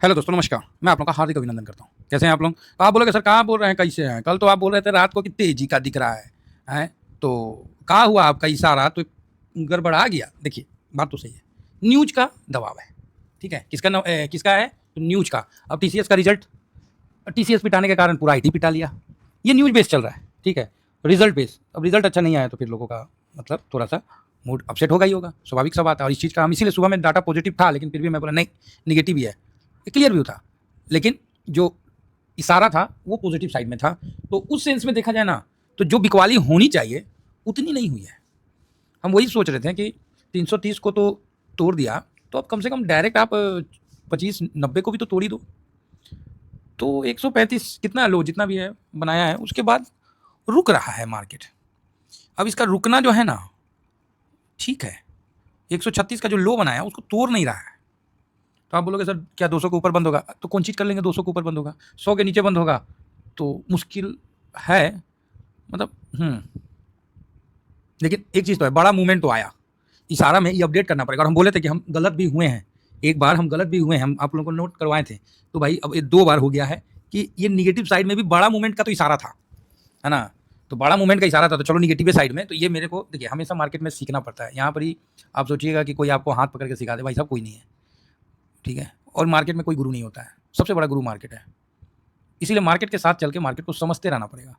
Hello दोस्तों, नमस्कार। मैं आप लोगों का हार्दिक अभिनंदन करता हूँ। कैसे हैं आप लोग? तो आप बोलोगे सर कहाँ बोल रहे हैं, कैसे हैं? कल तो आप बोल रहे थे रात को कि तेजी का दिख रहा है, हैं? तो कहाँ हुआ आपका इशारा तो गड़बड़ा गया। देखिए, बात तो सही है। न्यूज़ का दबाव है, ठीक है? किसका है? तो न्यूज़ का। अब टीसीएस का रिजल्ट, टीसीएस पिटाने के कारण पूरा आईटी पिटा लिया। ये न्यूज़ बेस चल रहा है, ठीक है? Result base. अब रिजल्ट अच्छा नहीं आया तो फिर लोगों का मतलब थोड़ा सा मूड अपसेट होगा ही होगा, स्वाभाविक सा बात है। और इस चीज़ का हम इसीलिए सुबह में डाटा पॉजिटिव था, लेकिन फिर भी मैं बोला नहीं, निगेटिव ही है। क्लियर व्यू था, लेकिन जो इशारा था वो पॉजिटिव साइड में था। तो उस सेंस में देखा जाए ना, तो जो बिकवाली होनी चाहिए उतनी नहीं हुई है। हम वही सोच रहे थे कि 330 को तो तोड़ दिया, तो अब कम से कम डायरेक्ट आप 25-90 को भी तो तोड़ ही दो। तो 135 कितना लो जितना भी है बनाया है, उसके बाद रुक रहा है मार्केट। अब इसका रुकना जो है ना, ठीक है, 136 का जो लो बनाया उसको तोड़ नहीं रहा है। तो आप बोलोगे सर क्या 200 के ऊपर बंद होगा? तो कौन चीज़ कर लेंगे 200 के ऊपर बंद होगा? 100 के नीचे बंद होगा तो मुश्किल है। मतलब लेकिन एक चीज़ तो है, बड़ा मूवमेंट तो आया। इशारा में ये अपडेट करना पड़ेगा। और हम बोले थे कि हम गलत भी हुए हैं, एक बार हम गलत भी हुए हैं, हम आप लोगों को नोट करवाए थे। तो भाई अब ये 2 बार हो गया है कि ये निगेटिव साइड में भी बड़ा मूवमेंट का तो इशारा था, है ना? तो बड़ा मूवमेंट का इशारा था, तो चलो निगेटिव साइड में। तो ये मेरे को देखिए, हमेशा मार्केट में सीखना पड़ता है। यहाँ पर ही आप सोचिएगा कि कोई आपको हाथ पकड़ के सिखा दे, भाई साहब कोई नहीं है, ठीक है? और मार्केट में कोई गुरु नहीं होता है, सबसे बड़ा गुरु मार्केट है। इसीलिए मार्केट के साथ चल के मार्केट को समझते रहना पड़ेगा।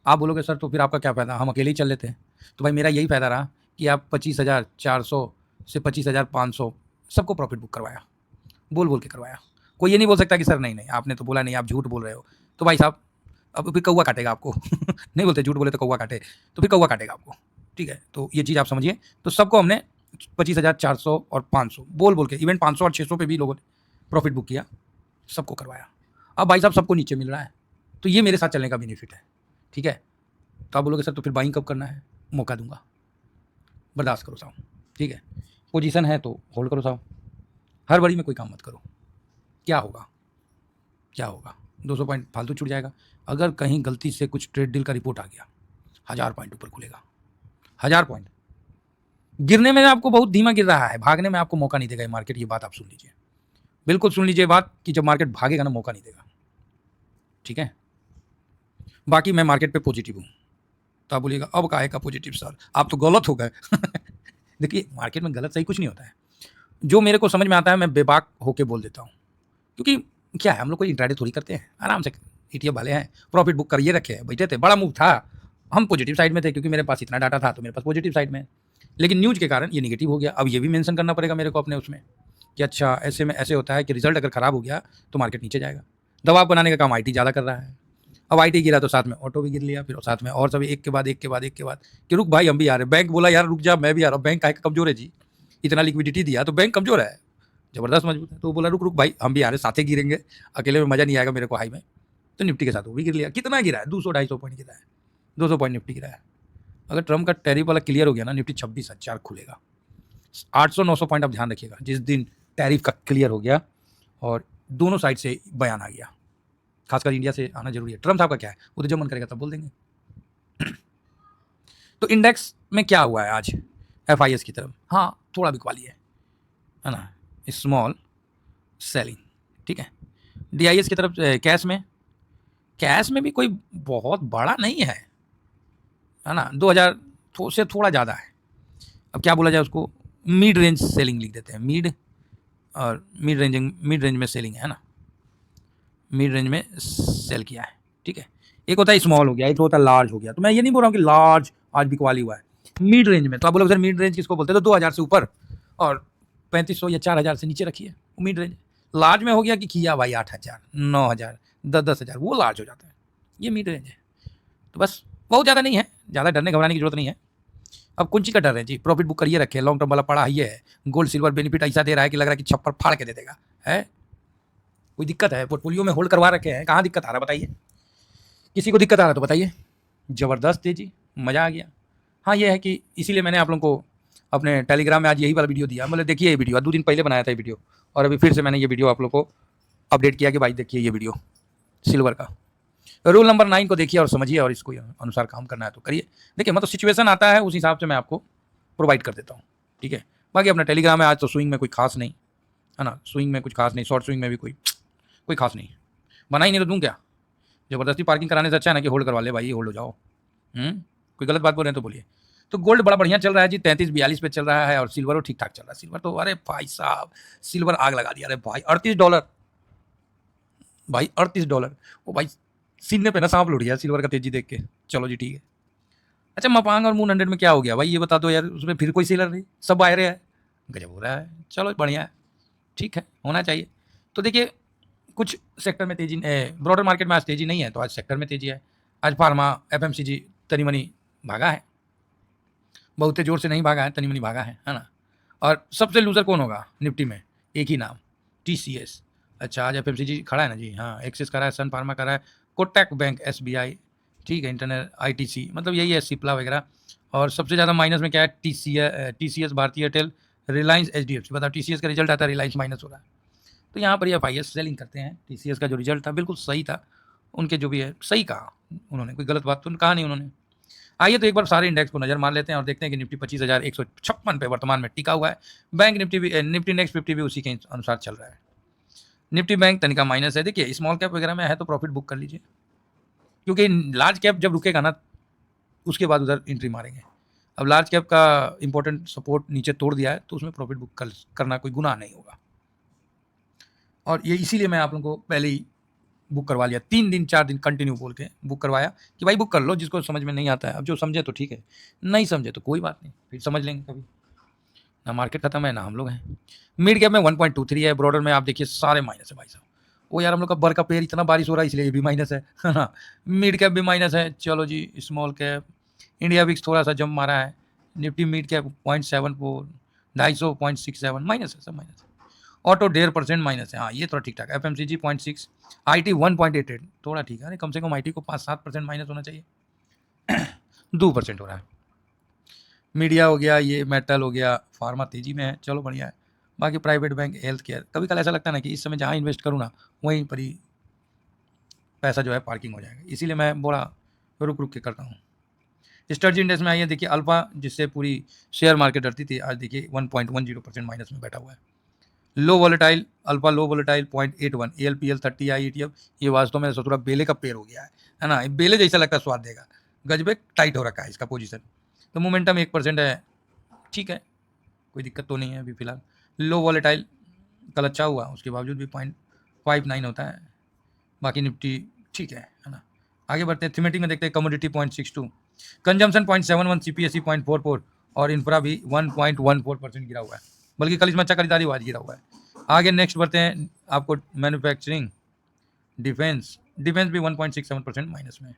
आप बोलोगे सर तो फिर आपका क्या फ़ायदा, हम अकेले ही चल लेते हैं। तो भाई मेरा यही फ़ायदा रहा कि आप 25,400 से 25,500 सबको प्रॉफिट बुक करवाया, बोल बोल के करवाया। कोई ये नहीं बोल सकता कि सर नहीं नहीं आपने तो बोला नहीं, आप झूठ बोल रहे हो। तो भाई साहब अब फिर कौवा काटेगा आपको नहीं बोलते झूठ बोले तो कौवा काटे, तो फिर कौवा काटेगा आपको, ठीक है? तो ये चीज़ आप समझिए। तो सबको हमने 25,400 और 500 बोल बोल के, इवन 500 और 600 पे भी लोगों ने प्रॉफिट बुक किया, सबको करवाया। अब भाई साहब सबको नीचे मिल रहा है, तो ये मेरे साथ चलने का बेनिफिट है, ठीक है? तो आप बोलोगे सर तो फिर बाइंग कब करना है? मौका दूंगा, बर्दाश्त करो साहब, ठीक है? पोजीशन है तो होल्ड करो साहब, हर बड़ी में कोई काम मत करो। क्या होगा, क्या होगा? 200 पॉइंट फालतू छूट जाएगा। अगर कहीं गलती से कुछ ट्रेड डील का रिपोर्ट आ गया, 1000 पॉइंट ऊपर खुलेगा, 1000 पॉइंट। गिरने में आपको बहुत धीमा गिर रहा है, भागने में आपको मौका नहीं देगा ये मार्केट। ये बात आप सुन लीजिए, बिल्कुल सुन लीजिए बात, कि जब मार्केट भागेगा ना, मौका नहीं देगा, ठीक है? बाकी मैं मार्केट पे पॉजिटिव हूँ। तो आप बोलिएगा अब काहे का पॉजिटिव सर, आप तो गलत हो गए देखिए, मार्केट में गलत सही कुछ नहीं होता है। जो मेरे को समझ में आता है मैं बेबाक होके बोल देता हूँ, क्योंकि क्या है, हम लोग कोई इंट्राडे थोड़ी करते हैं, आराम से ईटीएफ वाले हैं, प्रॉफिट बुक करिए रखे हैं, बैठे थे, बड़ा मूव था, हम पॉजिटिव साइड में थे क्योंकि मेरे पास इतना डाटा था, तो मेरे पास पॉजिटिव साइड में। लेकिन न्यूज़ के कारण ये निगेटिव हो गया। अब ये भी मेंशन करना पड़ेगा मेरे को अपने उसमें कि अच्छा ऐसे में ऐसे होता है कि रिजल्ट अगर खराब हो गया तो मार्केट नीचे जाएगा। दबाव बनाने का काम आईटी ज़्यादा कर रहा है। अब आईटी गिरा तो साथ में ऑटो भी गिर लिया, फिर साथ में और सभी एक के बाद एक के बाद एक के बाद कि रुक भाई हम भी आ रहे हैं। बैंक बोला यार रुक जा, मैं भी आ रहा हूँ। बैंक का कमजोर है जी, इतना लिक्विडिटी दिया तो बैंक कमजोर है, जबरदस्त मजबूत है। तो बोला रुक रुक भाई हम भी आ रहे हैं, साथ ही गिरेंगे, अकेले में मजा नहीं आएगा मेरे को हाई में। तो निफ्टी के साथ वो भी गिर लिया। कितना गिरा है? 200-250 पॉइंट गिरा है, 200 पॉइंट निफ्टी गिरा है। अगर ट्रम्प का टैरिफ वाला क्लियर हो गया ना, निफ्टी 26,000 खुलेगा। 800-900 पॉइंट आप ध्यान रखिएगा, जिस दिन टैरिफ का क्लियर हो गया और दोनों साइड से बयान आ गया, खासकर इंडिया से आना जरूरी है। ट्रम्प साहब का क्या है, वो तो जब मन करेगा तब बोल देंगे तो इंडेक्स में क्या हुआ है आज? एफआईएस की तरफ हाँ थोड़ा बिकवाली है ना, स्मॉल सेलिंग, ठीक है? डीआईएस की तरफ कैश में भी कोई बहुत बड़ा नहीं है ना, 2000 से थोड़ा ज़्यादा है। अब क्या बोला जाए उसको, मिड रेंज सेलिंग लिख देते हैं, मिड रेंज में सेलिंग है ना, मिड रेंज में सेल किया है, ठीक है? एक होता है स्मॉल हो गया, एक होता है लार्ज हो गया। तो मैं ये नहीं बोल रहा हूँ कि लार्ज आज बिकवाली हुआ है, मिड रेंज में। तो आप बोलोगे सर मिड रेंज किसको बोलते हैं? तो 2000 से ऊपर और 3500 या 4000 से नीचे रखिए, वो मिड रेंज। लार्ज में हो गया कि किया भाई 8000, 9000, 10,000, वो लार्ज हो जाता है, ये मिड रेंज है। तो बस बहुत ज़्यादा नहीं है, ज़्यादा डरने घबराने की जरूरत नहीं है। अब कौन सी का डर है जी? प्रॉफिट बुक करिए रखे, लॉन्ग टर्म वाला पड़ा ही है, गोल्ड सिल्वर बेनिफिट ऐसा दे रहा है कि लग रहा है कि छप्पर फाड़ के दे देगा, है? कोई दिक्कत है? पोर्टफोलियो में होल्ड करवा रखे हैं, कहाँ दिक्कत आ रहा है बताइए? किसी को दिक्कत आ रहा है तो बताइए। ज़बरदस्त तेजी, मज़ा आ गया। हाँ ये है कि इसीलिए मैंने आप लोगों को अपने टेलीग्राम में आज यही वाला वीडियो दिया, मतलब देखिए ये वीडियो 2 दिन पहले बनाया था ये वीडियो, और अभी फिर से मैंने ये वीडियो आप लोग को अपडेट किया कि भाई देखिए ये वीडियो सिल्वर का रूल नंबर 9 को देखिए और समझिए, और इसको अनुसार काम करना है तो करिए। देखिए मतलब सिचुएशन आता है उस हिसाब से मैं आपको प्रोवाइड कर देता हूँ, ठीक है? बाकी अपना टेलीग्राम है, आज तो स्विंग में कोई खास नहीं, है ना, स्विंग में कुछ खास नहीं, शॉर्ट स्विंग में भी कोई खास नहीं, बना ही नहीं तो दूँ क्या, ज़बरदस्ती पार्किंग कराने से अच्छा है ना कि होल्ड करवा ले भाई, होल्ड हो जाओ। कोई गलत बात बोल रहे हैं तो बोलिए। तो गोल्ड बड़ा बढ़िया चल रहा है जी, 33-42 पे चल रहा है, और सिल्वर ठीक ठाक चल रहा है। सिल्वर तो अरे भाई साहब, सिल्वर आग लगा दिया, अरे भाई $38, भाई $38, वो भाई सीने पे ना सांप लुट गया सिल्वर का तेजी देख के। चलो जी ठीक है। अच्छा मपांग और मून 100 में क्या हो गया भाई, ये बता दो यार, उसमें फिर कोई सेलर नहीं, सब बाहर है, गजब हो रहा है। चलो बढ़िया है, ठीक है, होना चाहिए। तो देखिए कुछ सेक्टर में तेजी, ब्रॉडर मार्केट में आज तेजी नहीं है, तो आज सेक्टर में तेजी है। आज फार्मा, एफएमसीजी तनी मनी भागा है, बहुत जोर से नहीं भागा है, तनी मनी भागा है ना। और सबसे लूजर कौन होगा निफ्टी में, एक ही नाम, टीसीएस। अच्छा आज एफएमसीजी खड़ा है ना जी, हाँ, एक्सिस करा है, सन फार्मा करा है, कोटक बैंक, एसबीआई, ठीक है, इंटरनेट, आईटीसी, मतलब यही है, सिप्ला वगैरह। और सबसे ज़्यादा माइनस में क्या है, टीसीएस, भारतीय एयरटेल, रिलायंस, एचडीएफसी। बताओ टीसीएस का रिजल्ट आता है, रिलायंस माइनस हो रहा है। तो यहाँ पर ये एफआईएस सेलिंग करते हैं। टीसीएस का जो रिजल्ट था बिल्कुल सही था, उनके जो भी है सही कहा उन्होंने, कोई गलत बात तो कहा नहीं उन्होंने। आइए तो एक बार सारे इंडेक्स को नजर मार लेते हैं और देखते हैं कि निफ्टी 25,156 पे वर्तमान में टिका हुआ है। बैंक निफ्टी भी, निफ्टी नेक्स्ट 50 भी उसी के अनुसार चल रहा है। निफ्टी बैंक तनिका माइनस है, देखिए स्मॉल कैप वगैरह में है तो प्रॉफिट बुक कर लीजिए, क्योंकि लार्ज कैप जब रुकेगा ना उसके बाद उधर एंट्री मारेंगे। अब लार्ज कैप का इंपॉर्टेंट सपोर्ट नीचे तोड़ दिया है, तो उसमें प्रॉफिट बुक करना कोई गुनाह नहीं होगा। और ये इसीलिए मैं आप लोगों को पहले ही बुक करवा लिया, 3 दिन 4 दिन कंटिन्यू बोल के बुक करवाया कि भाई बुक कर लो, जिसको समझ में नहीं आता है, अब जो समझे तो ठीक है, नहीं समझे तो कोई बात नहीं, फिर समझ लेंगे कभी। ना मार्केट खत्म है ना हम लोग हैं। मिड कैप में 1.23 है, ब्रॉडर में आप देखिए सारे माइनस है भाई साहब। वो यार हम लोग का बर का पेड़, इतना बारिश हो रहा है इसलिए ये भी माइनस है ना। मिड कैप भी माइनस है। चलो जी स्मॉल कैप, इंडिया विक्स थोड़ा सा जम मारा है, निफ्टी मिड कैप 0.74, 250, 0.67 माइनस है, सब माइनस है। ऑटो 1.5% माइनस है, हाँ ये थोड़ा ठीक ठाक। एफएमसीजी 0.6, आईटी 1.88, थोड़ा ठीक है। अरे कम से कम आईटी को 5-7% माइनस होना चाहिए, 2% हो रहा है। मीडिया हो गया, ये मेटल हो गया, फार्मा तेजी में है, चलो बढ़िया है। बाकी प्राइवेट बैंक, हेल्थ केयर, कभी कल ऐसा लगता है ना कि इस समय जहाँ इन्वेस्ट करूँ ना वहीं पर ही पैसा जो है पार्किंग हो जाएगा, इसीलिए मैं बड़ा रुक रुक के करता हूँ। स्टर्जी इंडेक्स में आइए, देखिए अल्फा जिससे पूरी शेयर मार्केट डरती थी, आज देखिए 1.10% माइनस में बैठा हुआ है। लो वोलेटाइल, अल्फा लो वोलेटाइल 0.81, एलपीएल 30 आई ईटीएफ, ये वास्तव में ससुरा बेले का पेड़ हो गया है ना, बेले जैसा लगता है, स्वाद देगा, गजबे टाइट हो रखा है इसका पोजीशन। तो मोमेंटम 1% है, ठीक है, कोई दिक्कत तो नहीं है अभी फिलहाल। लो वॉलेटाइल कल अच्छा हुआ, उसके बावजूद भी 0.59 होता है। बाकी निफ्टी ठीक है ना। आगे बढ़ते हैं, थीमेटिक में देखते हैं, कमोडिटी 0.62, कंजम्पशन 0.71, सीपीएसई 0.44, और इंफ्रा भी 1.14% गिरा हुआ है, बल्कि कल इसमें अच्छा खरीदारी हुआ, आज गिरा हुआ है। आगे नेक्स्ट बढ़ते हैं, आपको मैन्युफैक्चरिंग, डिफेंस भी 1.67% माइनस में है।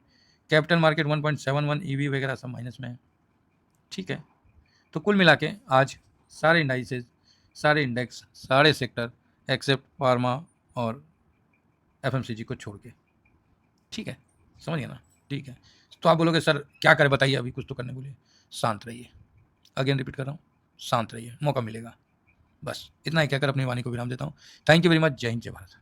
कैपिटल मार्केट 1.71, ईवी वगैरह सब माइनस में है, ठीक है। तो कुल मिला के आज सारे इंडाइसेस, सारे इंडेक्स, सारे सेक्टर एक्सेप्ट फार्मा और एफएमसीजी को छोड़ के, ठीक है, समझ गए ना, ठीक है। तो आप बोलोगे सर क्या करें बताइए, अभी कुछ तो करने बोलिए। शांत रहिए, अगेन रिपीट कर रहा हूँ, शांत रहिए, मौका मिलेगा, बस इतना ही कहकर अपनी वाणी को विराम देता हूँ। थैंक यू वेरी मच, जय हिंद, जय भारत।